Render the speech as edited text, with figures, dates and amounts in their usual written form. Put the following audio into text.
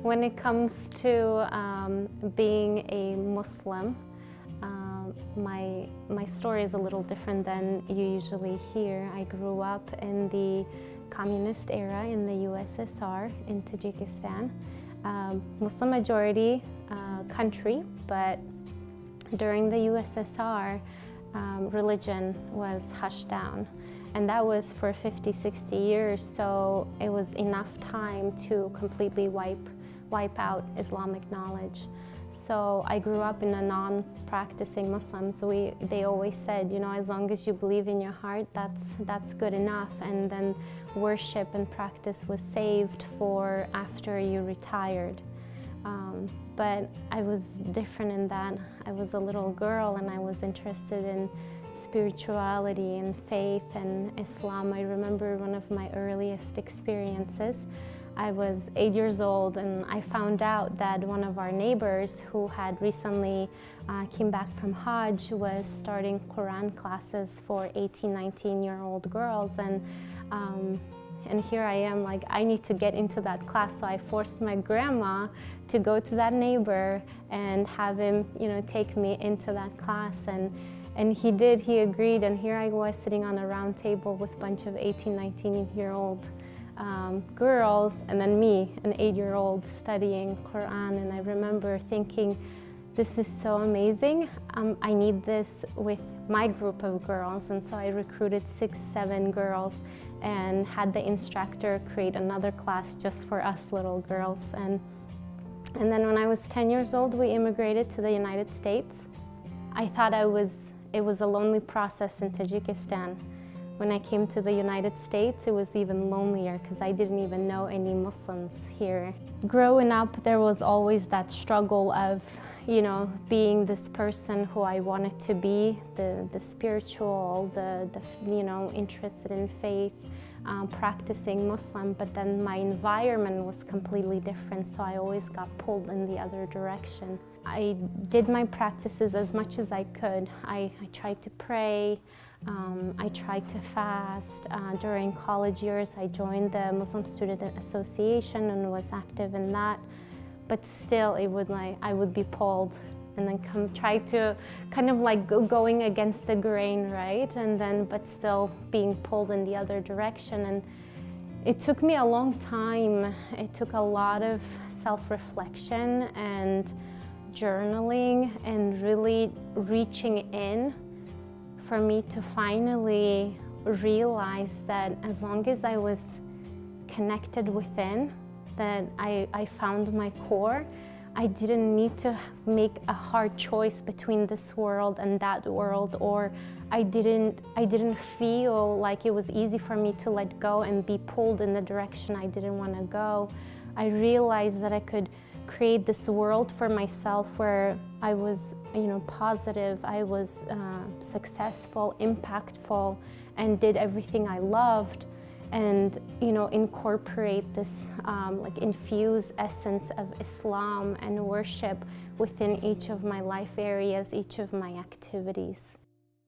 When it comes to being a Muslim, my story is a little different than you usually hear. I grew up in the communist era in the USSR in Tajikistan. Muslim majority country, but during the USSR, religion was hushed down. And that was for 50, 60 years, so it was enough time to completely wipe out Islamic knowledge. So I grew up in a non-practicing Muslim, so they always said, you know, as long as you believe in your heart, that's good enough. And then worship and practice was saved for after you retired. But I was different in that I was a little girl and I was interested in spirituality and faith and Islam. I remember one of my earliest experiences. I was 8 years old and I found out that one of our neighbors who had recently came back from Hajj was starting Quran classes for 18, 19-year-old girls. And here I am, like, I need to get into that class. So I forced my grandma to go to that neighbor and have him, you know, take me into that class. And he did, he agreed. And here I was sitting on a round table with a bunch of 18, 19-year-old girls, and then me, an 8-year-old, studying Quran. And I remember thinking, this is so amazing. I need this with my group of girls. And so I recruited 6, 7 girls and had the instructor create another class just for us little girls. And then when I was 10 years old, we immigrated to the United States. I thought it was a lonely process in Tajikistan. When I came to the United States, it was even lonelier because I didn't even know any Muslims here. Growing up, there was always that struggle of, you know, being this person who I wanted to be, the spiritual, the you know, interested in faith, practicing Muslim, but then my environment was completely different, so I always got pulled in the other direction. I did my practices as much as I could. I tried to pray, I tried to fast. During college years, I joined the Muslim Student Association and was active in that. But still, I would be pulled and then try to kind of like going against the grain, right? And then, but still being pulled in the other direction. And it took me a long time. It took a lot of self-reflection and journaling and really reaching in for me to finally realize that as long as I was connected within, that I found my core, I didn't need to make a hard choice between this world and that world, or I didn't feel like it was easy for me to let go and be pulled in the direction I didn't want to go. I realized that I could create this world for myself where I was, you know, positive, I was successful, impactful, and did everything I loved, and, you know, incorporate this like infused essence of Islam and worship within each of my life areas, each of my activities.